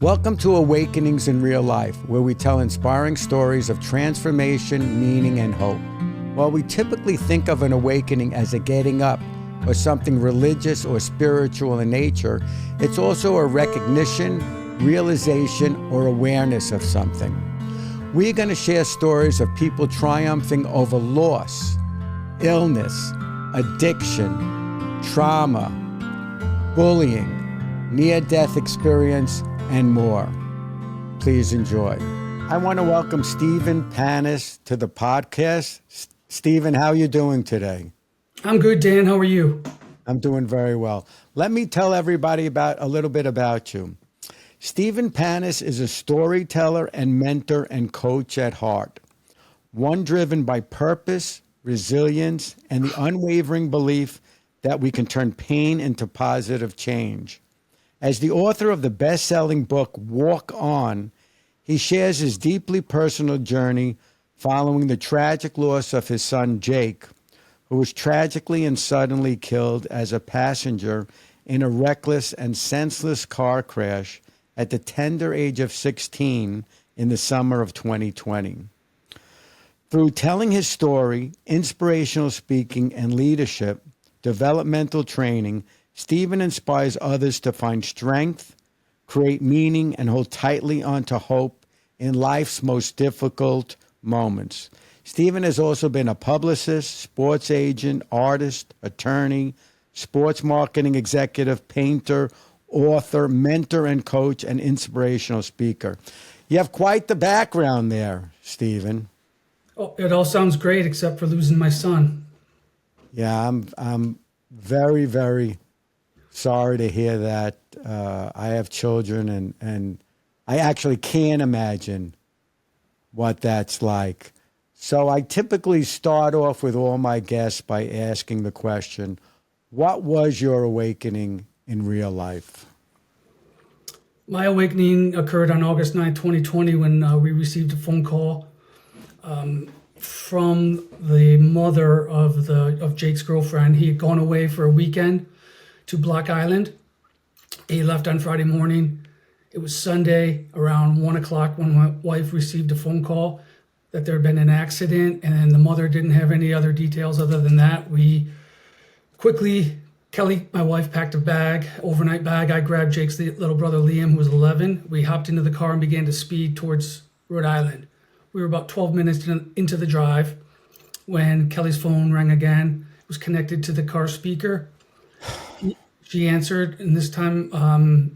Welcome to Awakenings in Real Life, where we tell inspiring stories of transformation, meaning, and hope. While we typically think of an awakening as a getting up or something religious or spiritual in nature, it's also a recognition, realization, or awareness of something. We're going to share stories of people triumphing over loss, illness, addiction, trauma, bullying, near-death experience, and more. Please enjoy. I want to welcome Stephen Panus to the podcast. Stephen, how are you doing today? I'm good, Dan. How are you? I'm doing very well. Let me tell everybody a little bit about you. Stephen Panus is a storyteller and mentor and coach at heart, one driven by purpose, resilience, and the unwavering belief that we can turn pain into positive change. As the author of the best-selling book, Walk On, he shares his deeply personal journey following the tragic loss of his son, Jake, who was tragically and suddenly killed as a passenger in a reckless and senseless car crash at the tender age of 16 in the summer of 2020. Through telling his story, inspirational speaking, and leadership, developmental training, Stephen inspires others to find strength, create meaning, and hold tightly onto hope in life's most difficult moments. Stephen has also been a publicist, sports agent, artist, attorney, sports marketing executive, painter, author, mentor and coach, and inspirational speaker. You have quite the background there, Stephen. Oh, it all sounds great except for losing my son. Yeah, I'm very, very sorry to hear that. I have children, and I actually can't imagine what that's like. So I typically start off with all my guests by asking the question, what was your awakening in real life? My awakening occurred on August 9, 2020, when we received a phone call from the mother of Jake's girlfriend. He had gone away for a weekend to Block Island. He left on Friday morning. It was Sunday around 1 o'clock when my wife received a phone call that there had been an accident, and the mother didn't have any other details other than that. We quickly, Kelly, my wife, packed a bag, overnight bag. I grabbed Jake's little brother, Liam, who was 11. We hopped into the car and began to speed towards Rhode Island. We were about 12 minutes into the drive when Kelly's phone rang again. It was connected to the car speaker. She answered, and this time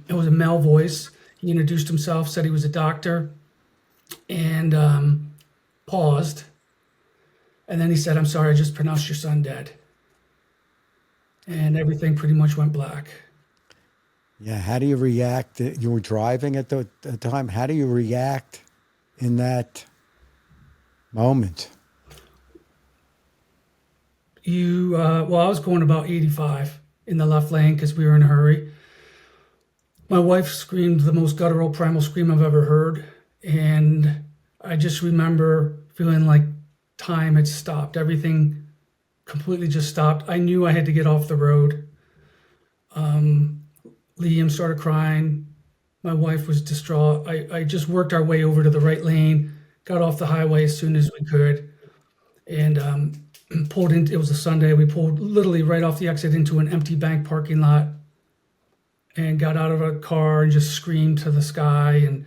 it was a male voice. He introduced himself, said he was a doctor, and paused. And then he said, "I'm sorry, I just pronounced your son dead." And everything pretty much went black. Yeah, how do you react? You were driving at the time. How do you react in that moment? I was going about 85 in the left lane because we were in a hurry. My wife screamed the most guttural, primal scream I've ever heard. And I just remember feeling like time had stopped. Everything completely just stopped. I knew I had to get off the road. Liam started crying. My wife was distraught. I just worked our way over to the right lane, got off the highway as soon as we could, and pulled in. It was a Sunday. We pulled literally right off the exit into an empty bank parking lot and got out of a car and just screamed to the sky and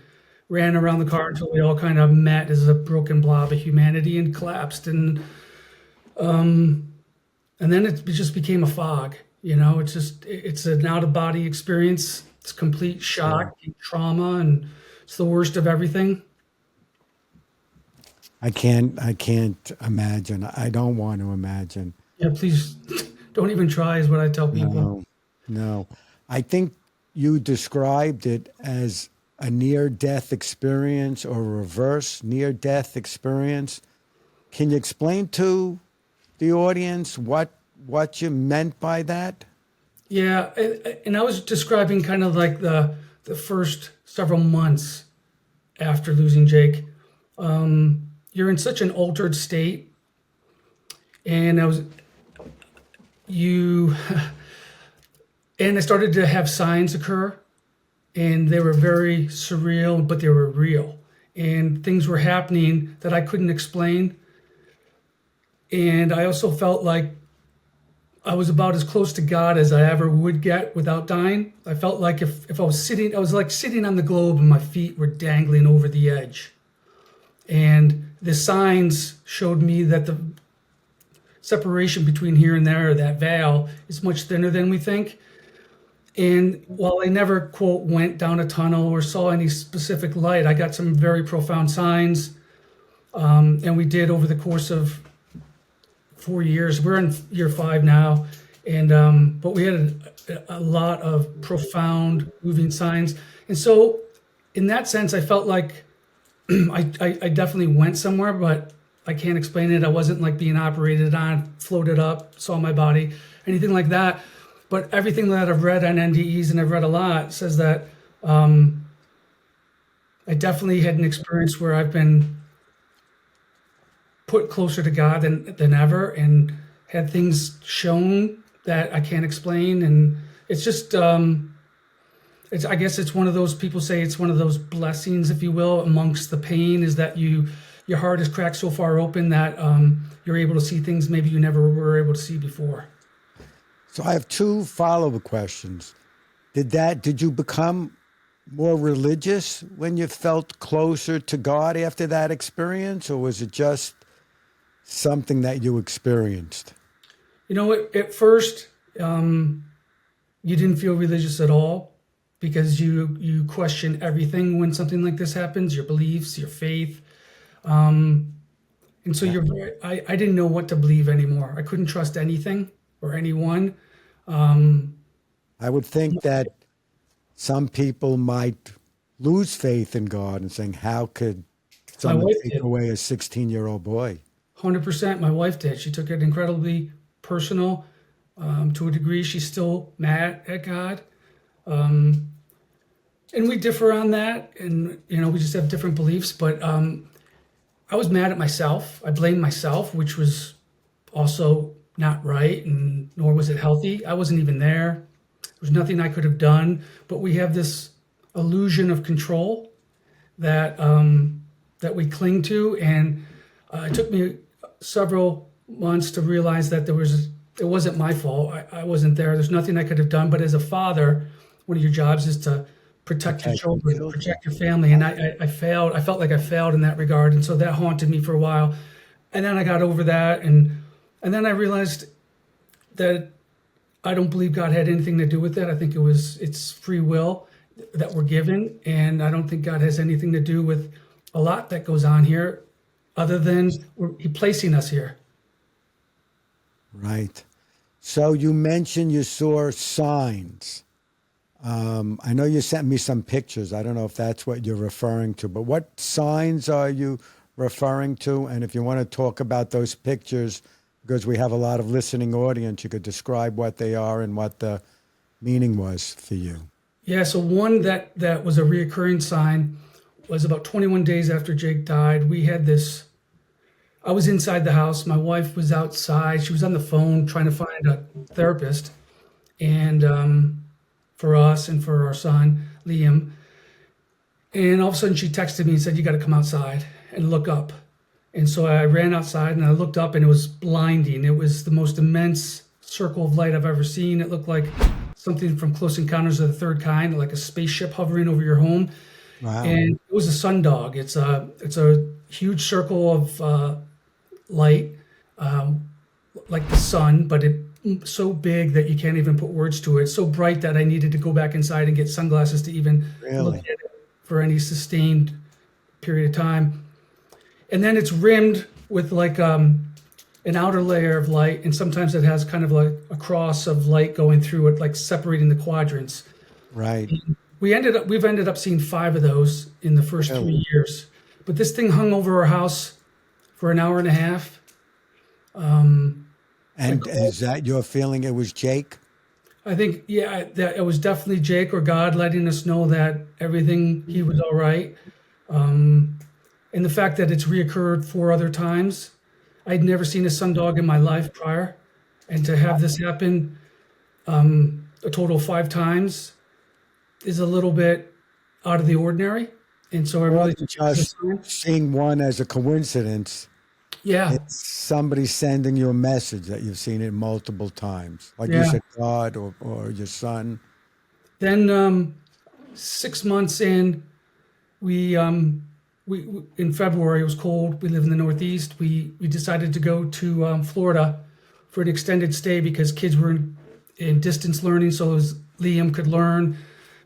ran around the car until we all kind of met as a broken blob of humanity and collapsed. And then it just became a fog. You know, it's an out of body experience. It's complete shock, and trauma, and it's the worst of everything. I can't imagine. I don't want to imagine. Yeah, please don't even try is what I tell people. No. I think you described it as a near-death experience or a reverse near-death experience. Can you explain to the audience what you meant by that? Yeah, and I was describing kind of like the first several months after losing Jake. You're in such an altered state, and I started to have signs occur and they were very surreal, but they were real. And things were happening that I couldn't explain. And I also felt like I was about as close to God as I ever would get without dying. I felt like if I was sitting, I was like sitting on the globe and my feet were dangling over the edge. And the signs showed me that the separation between here and there, that veil, is much thinner than we think. And while I never, quote, went down a tunnel or saw any specific light, I got some very profound signs. And we did over the course of 4 years. We're in year 5 now. And but we had a lot of profound, moving signs. And so in that sense, I felt like I definitely went somewhere, but I can't explain it. I wasn't like being operated on, floated up, saw my body, anything like that. But everything that I've read on NDEs, and I've read a lot, says that I definitely had an experience where I've been put closer to God than ever, and had things shown that I can't explain. And it's just, I guess it's one of those, people say it's one of those blessings, if you will, amongst the pain, is that your heart is cracked so far open that you're able to see things maybe you never were able to see before. So I have 2 follow-up questions. Did you become more religious when you felt closer to God after that experience, or was it just something that you experienced? You know, at first, you didn't feel religious at all, because you question everything when something like this happens, your beliefs, your faith. And so I didn't know what to believe anymore. I couldn't trust anything or anyone. I would think that some people might lose faith in God and saying, how could My someone wife take did. away a 16-year-old boy? 100%. My wife did. She took it incredibly personal. To a degree, she's still mad at God. And we differ on that. And, we just have different beliefs. But I was mad at myself. I blamed myself, which was also not right, and nor was it healthy. I wasn't even there. There was nothing I could have done. But we have this illusion of control that that we cling to. And it took me several months to realize that it wasn't my fault. I wasn't there. There's nothing I could have done. But as a father, one of your jobs is to protect your children, protect your family. And I failed. I felt like I failed in that regard. And so that haunted me for a while. And then I got over that. And then I realized that I don't believe God had anything to do with it. I think it's free will that we're given. And I don't think God has anything to do with a lot that goes on here, other than He placing us here. Right. So you mentioned you saw signs. I know you sent me some pictures. I don't know if that's what you're referring to, but what signs are you referring to? And if you want to talk about those pictures, because we have a lot of listening audience, you could describe what they are and what the meaning was for you. Yeah, so one that was a reoccurring sign was about 21 days after Jake died. We had this, I was inside the house. My wife was outside. She was on the phone trying to find a therapist, and for us and for our son, Liam. And all of a sudden she texted me and said, "You got to come outside and look up." And so I ran outside and I looked up, and it was blinding. It was the most immense circle of light I've ever seen. It looked like something from Close Encounters of the Third Kind, like a spaceship hovering over your home. Wow. And it was a sundog. It's a huge circle of light, like the sun, but it so big that you can't even put words to it. So bright that I needed to go back inside and get sunglasses to even look at it for any sustained period of time. And then it's rimmed with like an outer layer of light, and sometimes it has kind of like a cross of light going through it, like separating the quadrants. Right. We've ended up seeing 5 of those in the first 3 years. But this thing hung over our house for an hour and a half. And is that your feeling it was Jake? I think, yeah, that it was definitely Jake or God letting us know that he was all right. And the fact that it's reoccurred 4 other times. I'd never seen a sundog in my life prior. And to have this happen a total of 5 times, is a little bit out of the ordinary. And so I More really than took it as a just sign. seeing one as a coincidence. Yeah, It's somebody sending you a message that you've seen it multiple times. Like you yeah. said, God or your son. Then 6 months in, we in February, it was cold. We live in the Northeast. We decided to go to Florida for an extended stay because kids were in distance learning, so Liam could learn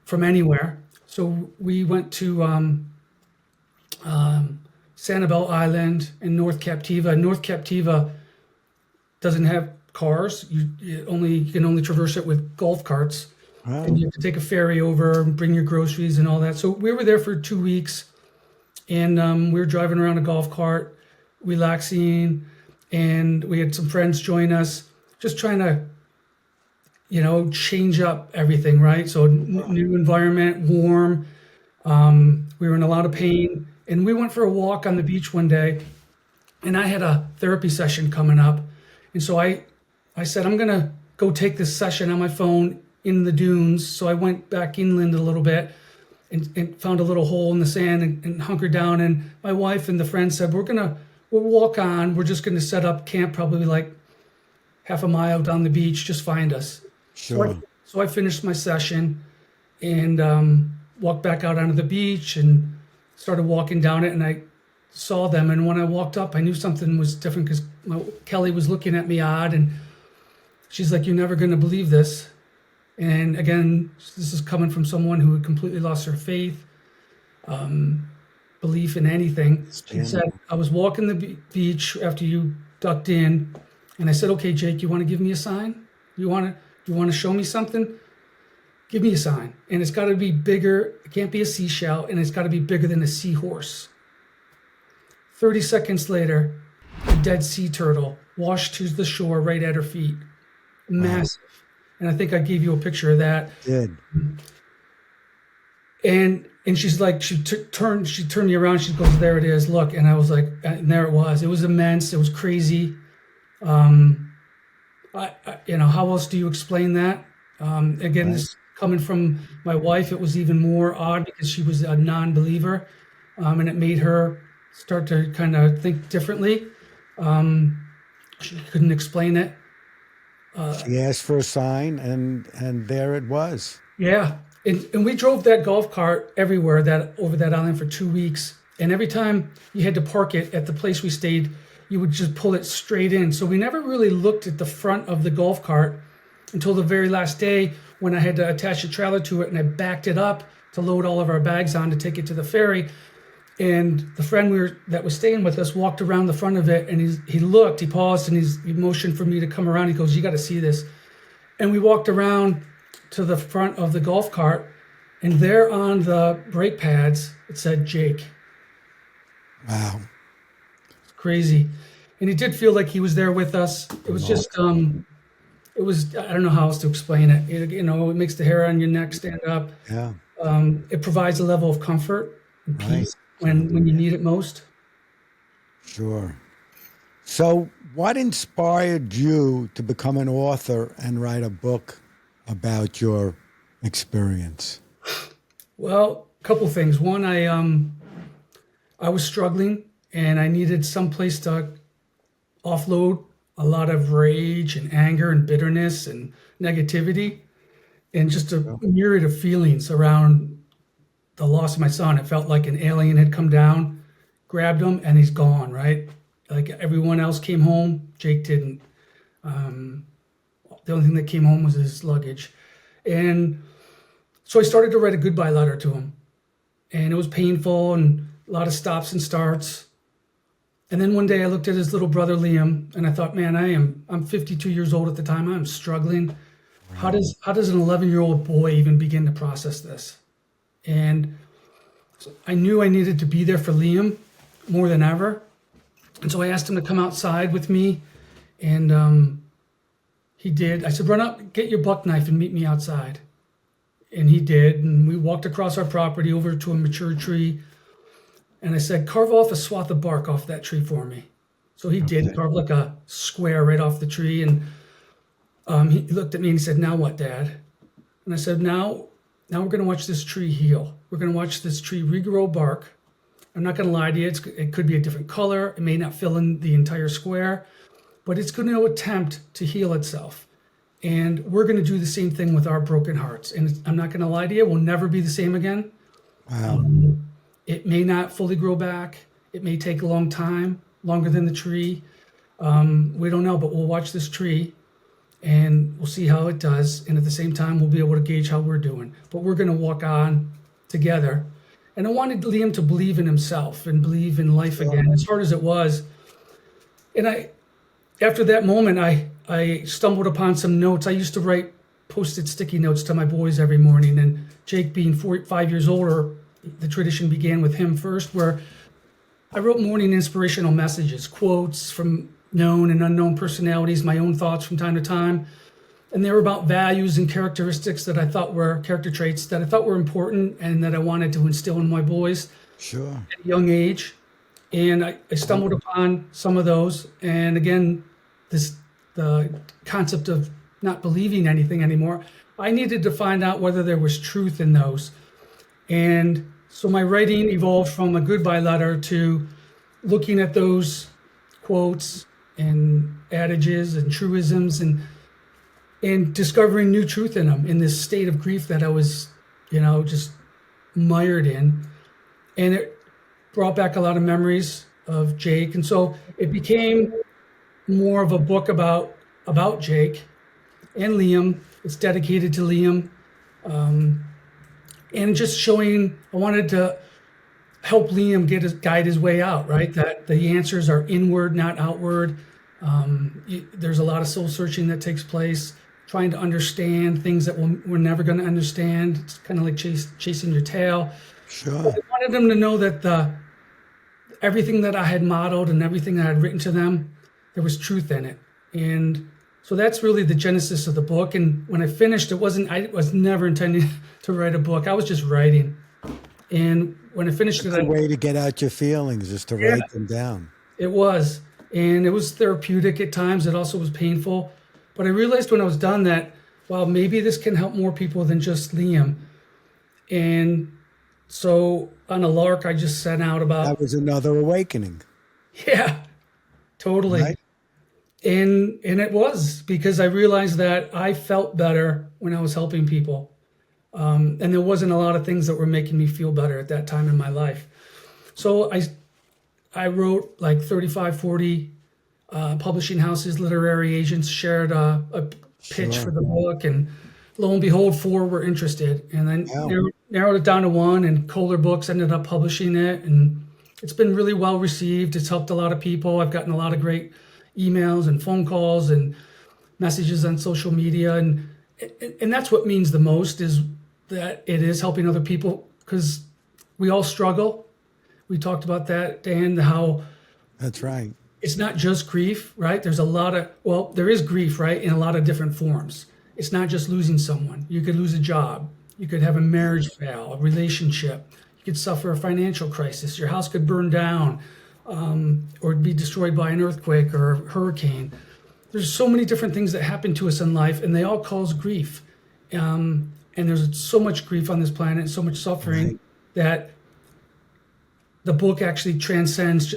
from anywhere. So we went to Sanibel Island and North Captiva. North Captiva doesn't have cars. You can only traverse it with golf carts, and Oh, you have to take a ferry over and bring your groceries and all that. So we were there for 2 weeks, and we were driving around a golf cart, relaxing, and we had some friends join us, just trying to change up everything, right? So new environment, warm. We were in a lot of pain, and we went for a walk on the beach one day, and I had a therapy session coming up, and so I said I'm gonna go take this session on my phone in the dunes. So I went back inland a little bit and found a little hole in the sand and hunkered down. And my wife and the friends said we'll walk on. We're just gonna set up camp probably like half a mile down the beach. Just find us. So I sure. so I finished my session and walked back out onto the beach and started walking down it. And I saw them. And when I walked up, I knew something was different because Kelly was looking at me odd. And she's like, "You're never going to believe this." And again, this is coming from someone who had completely lost her faith, belief in anything. She said, Understandable. "I was walking the beach after you ducked in, and I said, 'Okay, Jake, you want to give me a sign? You want to show me something? Give me a sign.' And it's got to be bigger. It can't be a seashell, and it's got to be bigger than a seahorse." 30 seconds later, a dead sea turtle washed to the shore right at her feet. Wow. Massive. And I think I gave you a picture of that. Did. And she's like, she turned me around. She goes, "There it is. Look." And I was like, and there it was. It was immense. It was crazy. How else do you explain that? Again, Right. this coming from my wife, it was even more odd because she was a non-believer, and it made her start to kind of think differently. She couldn't explain it. She asked for a sign, and there it was. Yeah, and we drove that golf cart everywhere over that island for 2 weeks. And every time you had to park it at the place we stayed, you would just pull it straight in. So we never really looked at the front of the golf cart until the very last day when I had to attach a trailer to it and I backed it up to load all of our bags on to take it to the ferry. And the friend that was staying with us walked around the front of it, and he paused, and he motioned for me to come around. He goes, "You got to see this." And we walked around to the front of the golf cart, and there on the brake pads, it said Jake. Wow. It's crazy. And it did feel like he was there with us. It was just, I don't know how else to explain it. It makes the hair on your neck stand up. Yeah. It provides a level of comfort and Right. peace when you need it most. Sure. So, what inspired you to become an author and write a book about your experience? Well, a couple things. One, I was struggling and I needed some place to offload a lot of rage and anger and bitterness and negativity and just a myriad of feelings around the loss of my son. It felt like an alien had come down, grabbed him, and he's gone, right? Like everyone else came home, Jake didn't. The only thing that came home was his luggage. And so I started to write a goodbye letter to him. And it was painful and a lot of stops and starts. And then one day I looked at his little brother Liam and I thought, man, I'm 52 years old at the time. I'm struggling. How does an 11-year-old boy even begin to process this? And so I knew I needed to be there for Liam more than ever. And so I asked him to come outside with me, and he did. I said, "Run up, get your buck knife and meet me outside." And he did. And we walked across our property over to a mature tree. And I said, "Carve off a swath of bark off that tree for me." So he did, carve like a square right off the tree. And he looked at me and he said, "Now what, Dad?" And I said, "Now now we're going to watch this tree heal. We're going to watch this tree regrow bark. I'm not going to lie to you. It could be a different color. It may not fill in the entire square, but it's going to attempt to heal itself. And we're going to do the same thing with our broken hearts. And I'm not going to lie to you. We'll never be the same again. Wow. It may not fully grow back. It may take a long time, longer than the tree. We don't know, but we'll watch this tree and we'll see how it does. And at the same time, we'll be able to gauge how we're doing. But we're going to walk on together. And I wanted Liam to believe in himself and believe in life again, as hard as it was. And after that moment, I stumbled upon some notes. I used to write posted sticky notes to my boys every morning. And Jake being 5 years older, the tradition began with him first, where I wrote morning inspirational messages, quotes from known and unknown personalities, my own thoughts from time to time. And they were about values and characteristics that I thought were character traits that I thought were important and that I wanted to instill in my boys Sure. at a young age. And I stumbled upon some of those. And again, the concept of not believing anything anymore, I needed to find out whether there was truth in those. And so my writing evolved from a goodbye letter to looking at those quotes and adages and truisms and discovering new truth in them in this state of grief that I was, just mired in. And it brought back a lot of memories of Jake. And so it became more of a book about Jake and Liam. It's dedicated to Liam. And just showing, I wanted to help Liam guide his way out, right? That the answers are inward, not outward. There's a lot of soul searching that takes place, trying to understand things that we're never going to understand. It's kind of like chasing your tail. Sure. But I wanted them to know that everything that I had modeled and everything that I had written to them, there was truth in it. And so that's really the genesis of the book. And when I finished, I was never intending to write a book. I was just writing. And when I finished It's it, a way to get out your feelings is to write them down. it was. And it was therapeutic at times. It also was painful. But I realized when I was done that, wow, maybe this can help more people than just Liam. And so on a lark, I just sent out about... That was another awakening. Yeah, totally. Right? And it was, because I realized that I felt better when I was helping people. And there wasn't a lot of things that were making me feel better at that time in my life. So I wrote like 35, 40 publishing houses, literary agents shared a pitch for the book. And lo and behold, 4 were interested. And then narrowed it down to 1, and Kohler Books ended up publishing it. And it's been really well received. It's helped a lot of people. I've gotten a lot of great emails and phone calls and messages on social media. And that's what means the most, is that it is helping other people, because we all struggle. We talked about that, Dan, how That's right. it's not just grief, right? There's there is grief, right? In a lot of different forms. It's not just losing someone. You could lose a job. You could have a marriage fail, a relationship. You could suffer a financial crisis. Your house could burn down, or be destroyed by an earthquake or a hurricane. There's so many different things that happen to us in life, and they all cause grief. And there's so much grief on this planet and so much suffering that the book actually transcends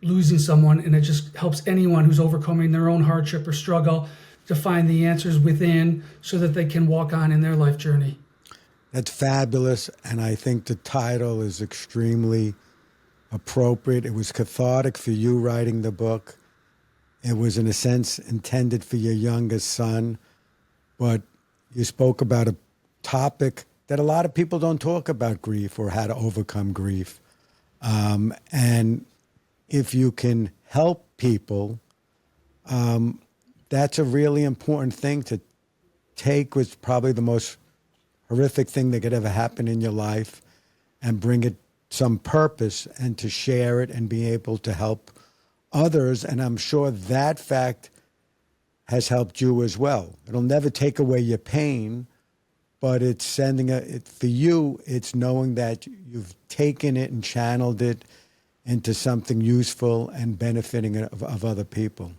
losing someone, and it just helps anyone who's overcoming their own hardship or struggle to find the answers within so that they can walk on in their life journey. That's fabulous. And I think the title is extremely appropriate. It was cathartic for you writing the book. It was, in a sense, intended for your youngest son. But you spoke about a topic that a lot of people don't talk about, grief or how to overcome grief. And if you can help people, that's a really important thing to take, was probably the most horrific thing that could ever happen in your life, and bring it some purpose, and to share it and be able to help others. And I'm sure that fact has helped you as well. It'll never take away your pain, but it's sending it for you. It's knowing that you've taken it and channeled it into something useful and benefiting of other people.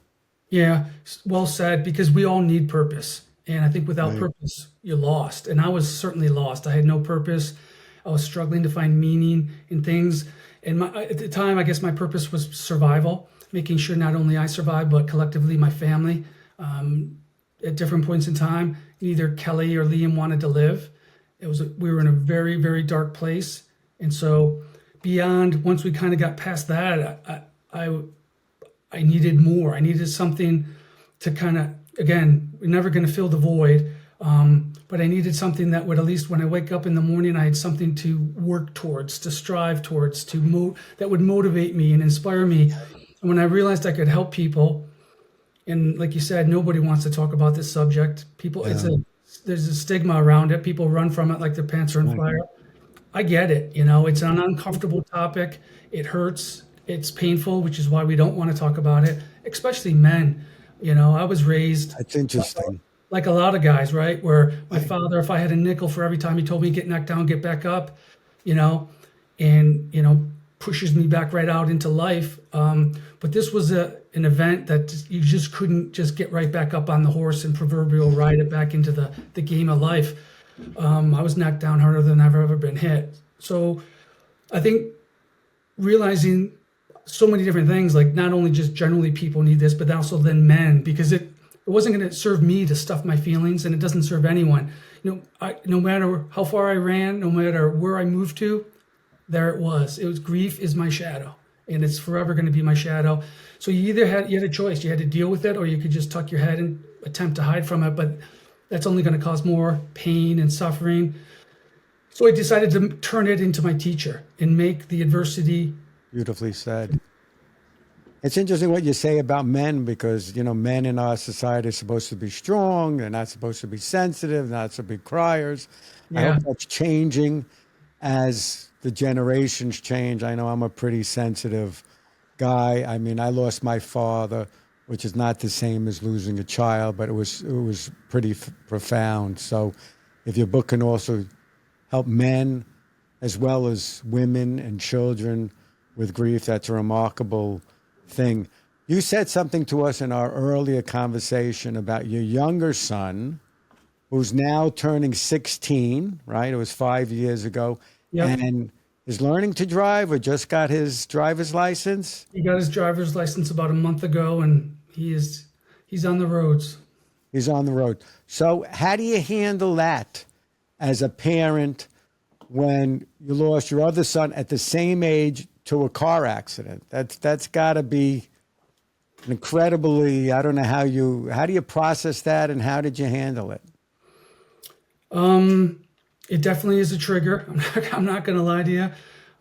Yeah, well said, because we all need purpose. And I think without Right. purpose, you're lost. And I was certainly lost. I had no purpose. I was struggling to find meaning in things. And at the time, I guess my purpose was survival, making sure not only I survived, but collectively my family. At different points in time, either Kelly or Liam wanted to live. We were in a very, very dark place. And so beyond, once we kind of got past that, I needed more. I needed something to kind of, again, we're never going to fill the void. But I needed something that would, at least when I wake up in the morning, I had something to work towards, to strive towards, that would motivate me and inspire me. And when I realized I could help people, and like you said, nobody wants to talk about this subject. People, Yeah. there's a stigma around it. People run from it like their pants are on Right. fire. I get it. It's an uncomfortable topic. It hurts. It's painful, which is why we don't want to talk about it, especially men. I was raised That's interesting. like a lot of guys, right? Where my father, if I had a nickel for every time he told me get knocked down, get back up, you know, and pushes me back right out into life. But this was an event that you just couldn't just get right back up on the horse and proverbial ride it back into the game of life. I was knocked down harder than I've ever been hit. So I think realizing so many different things, like not only just generally people need this, but also then men, because it wasn't going to serve me to stuff my feelings, and it doesn't serve anyone. No matter how far I ran, no matter where I moved to, there it was. It was grief is my shadow, and it's forever going to be my shadow. So you had a choice. You had to deal with it, or you could just tuck your head and attempt to hide from it. But that's only going to cause more pain and suffering. So I decided to turn it into my teacher and make the adversity. Beautifully said. It's interesting what you say about men because, men in our society are supposed to be strong. They're not supposed to be sensitive, not supposed to be criers. I Yeah, hope that's changing as the generations change. I know I'm a pretty sensitive guy. I mean, I lost my father, which is not the same as losing a child, but it was pretty profound. So if your book can also help men as well as women and children with grief, that's a remarkable thing. You said something to us in our earlier conversation about your younger son, who's now turning 16, right? It was 5 years ago, yep. and is learning to drive or just got his driver's license. He got his driver's license about a month ago, and he's on the roads. He's on the road. So, how do you handle that as a parent when you lost your other son at the same age to a car accident? That's got to be incredibly. I don't know how do you process that, and how did you handle it? It definitely is a trigger. I'm not going to lie to you.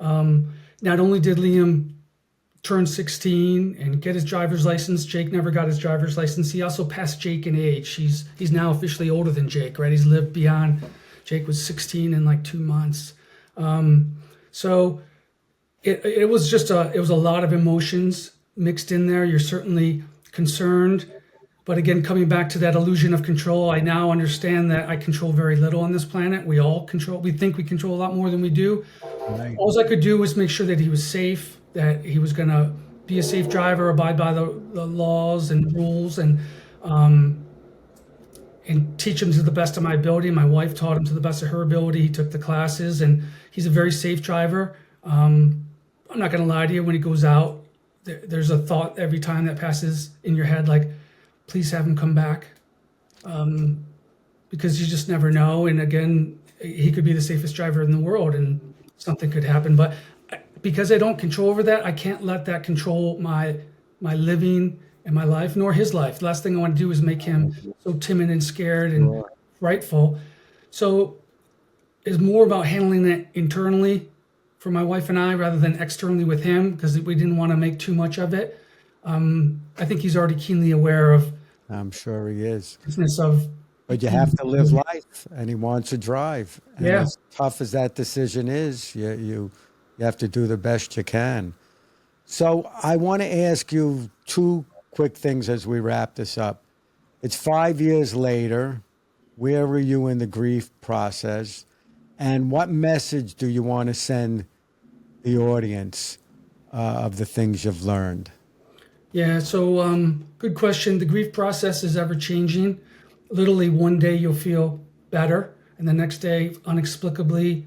Not only did Liam turn 16 and get his driver's license, Jake never got his driver's license. He also passed Jake in age. He's now officially older than Jake, right? He's lived beyond. Jake was 16 in like 2 months. So it was it was a lot of emotions mixed in there. You're certainly concerned. But again, coming back to that illusion of control, I now understand that I control very little on this planet. We all control. We think we control a lot more than we do. Right. All I could do was make sure that he was safe, that he was going to be a safe driver, abide by the laws and rules, and teach him to the best of my ability. My wife taught him to the best of her ability. He took the classes, and he's a very safe driver. I'm not going to lie to you. When he goes out, there's a thought every time that passes in your head, like, please have him come back, because you just never know. And again, he could be the safest driver in the world, and something could happen. But because I don't control over that, I can't let that control my living and my life, nor his life. The last thing I want to do is make him so timid and scared and frightful. So it's more about handling it internally for my wife and I rather than externally with him, because we didn't want to make too much of it. I think he's already keenly aware of I'm sure he is. business of. But you have to live life, and he wants to drive. And Yeah. as tough as that decision is, you have to do the best you can. So I want to ask you two quick things as we wrap this up. It's 5 years later. Where were you in the grief process? And what message do you want to send the audience of the things you've learned? Yeah, so good question. The grief process is ever changing. literally one day you'll feel better, and the next day, inexplicably,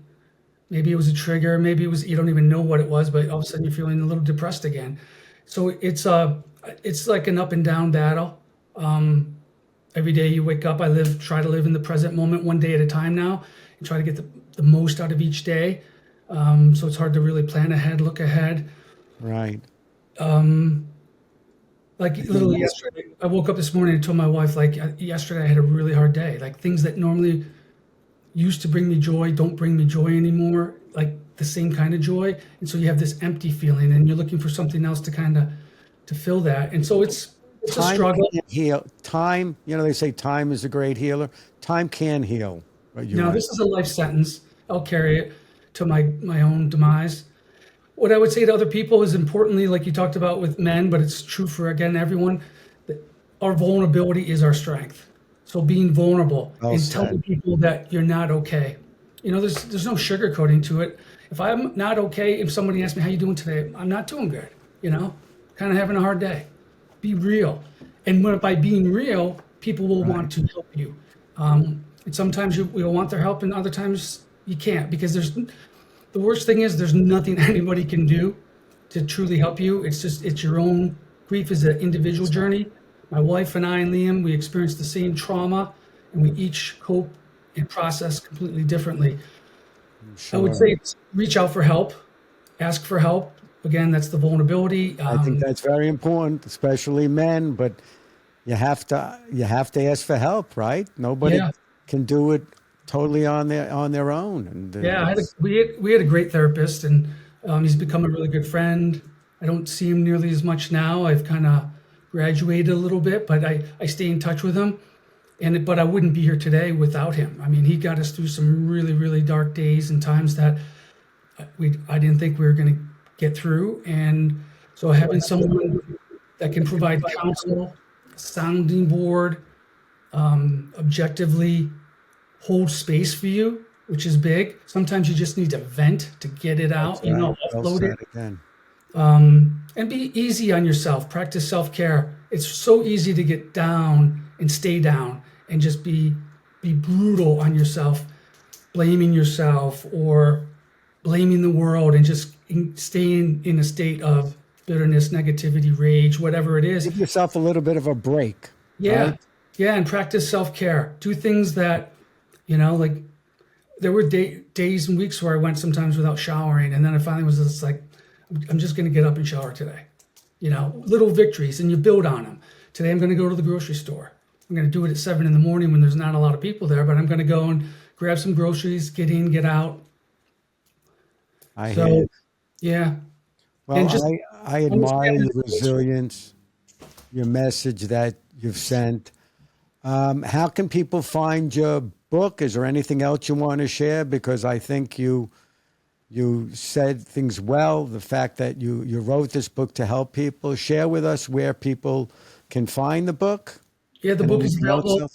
maybe it was a trigger, maybe it was, you don't even know what it was, but all of a sudden you're feeling a little depressed again. So it's like an up and down battle. Every day you wake up, try to live in the present moment, one day at a time now, and try to get the most out of each day. So it's hard to really plan ahead, look ahead. Right. Like literally yesterday, I woke up this morning and told my wife, like yesterday I had a really hard day. Like things that normally used to bring me joy don't bring me joy anymore, like the same kind of joy. And so you have this empty feeling and you're looking for something else to fill that. And so it's a Time struggle. can't heal. Time, they say time is a great healer. Time can heal. Right, you're Now, right. this is a life sentence. I'll carry it to my own demise. What I would say to other people is importantly, like you talked about with men, but it's true for, again, everyone, that our vulnerability is our strength. So being vulnerable Well and said. telling people that you're not okay. There's no sugarcoating to it. If I'm not okay, if somebody asks me, how you doing today? I'm not doing good, kind of having a hard day. Be real. And by being real, people will want to help you. And sometimes you'll want their help and other times you can't, because the worst thing is there's nothing anybody can do to truly help you. It's your own grief is an individual journey. My wife and I and Liam, we experienced the same trauma and we each cope and process completely differently. I would say reach out for help, ask for help. Again, that's the vulnerability. I think that's very important, especially men, but you have to ask for help, right? Nobody Yeah. can do it totally on their own. And Yeah, we had a great therapist, and he's become a really good friend. I don't see him nearly as much now. I've kind of graduated a little bit, but I stay in touch with him. But I wouldn't be here today without him. I mean, he got us through some really, really dark days and times that I didn't think we were going to get through. And so having someone that can provide counsel, sounding board, objectively hold space for you, which is big. Sometimes you just need to vent to get it out, well offload said it. again. And be easy on yourself. Practice self-care. It's so easy to get down and stay down and just be brutal on yourself, blaming yourself or blaming the world and just staying in a state of bitterness, negativity, rage, whatever it is. Give yourself a little bit of a break. Yeah. Right? Yeah. And practice self-care. Do things that, like there were days and weeks where I went sometimes without showering. And then I finally was just like, I'm just going to get up and shower today. Little victories, and you build on them. Today, I'm going to go to the grocery store. I'm going to do it at 7 a.m. when there's not a lot of people there, but I'm going to go and grab some groceries, get in, get out. I hear you. Yeah. Well, And just I admire your resilience, your message that you've sent. How can people find your book? Is there anything else you want to share? Because I think you said things well. The fact that you wrote this book to help people. Share with us where people can find the book. Yeah, the And book is anything else? available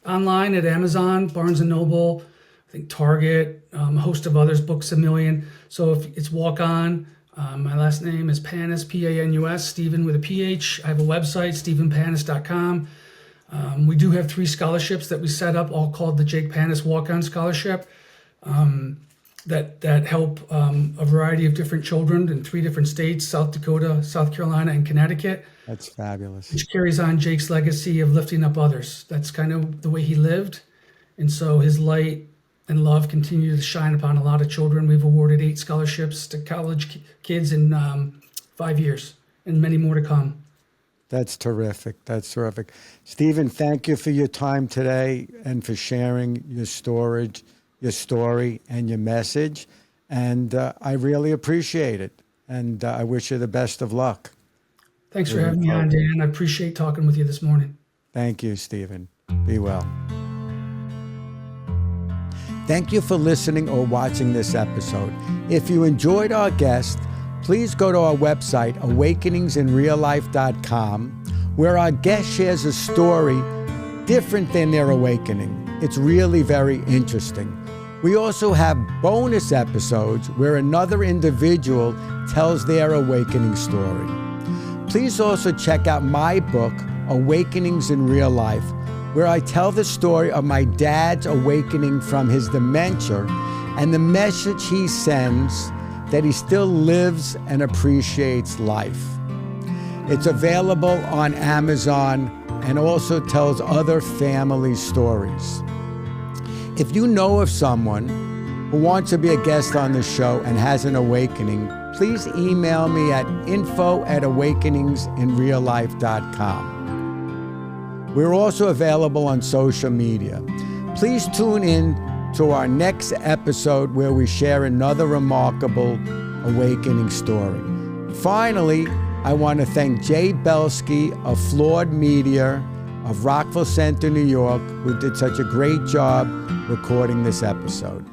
online at Amazon, Barnes & Noble, I think Target, a host of others, Books A Million. So if it's Walk On. My last name is Panus, P-A-N-U-S, Stephen with a P-H. I have a website, stephenpanus.com. We do have 3 scholarships that we set up, all called the Jake Panus Walk-On Scholarship, that help a variety of different children in 3 different states, South Dakota, South Carolina, and Connecticut, That's fabulous. which carries on Jake's legacy of lifting up others. That's kind of the way he lived. And so his light and love continue to shine upon a lot of children. We've awarded 8 scholarships to college kids in 5 years, and many more to come. That's terrific. That's terrific. Stephen, thank you for your time today and for sharing your story and your message. And I really appreciate it. And I wish you the best of luck. Thanks for having me on, Dan. I appreciate talking with you this morning. Thank you, Stephen. Be well. Thank you for listening or watching this episode. If you enjoyed our guest, please go to our website, awakeningsinreallife.com, where our guest shares a story different than their awakening. It's really very interesting. We also have bonus episodes where another individual tells their awakening story. Please also check out my book, Awakenings in Real Life, where I tell the story of my dad's awakening from his dementia and the message he sends that he still lives and appreciates life. It's available on Amazon and also tells other family stories. If you know of someone who wants to be a guest on the show and has an awakening, please email me at info@awakeningsinreallife.com. We're also available on social media. Please tune in to our next episode where we share another remarkable awakening story. Finally, I want to thank Jay Belsky of Flawed Media of Rockville Center, New York, who did such a great job recording this episode.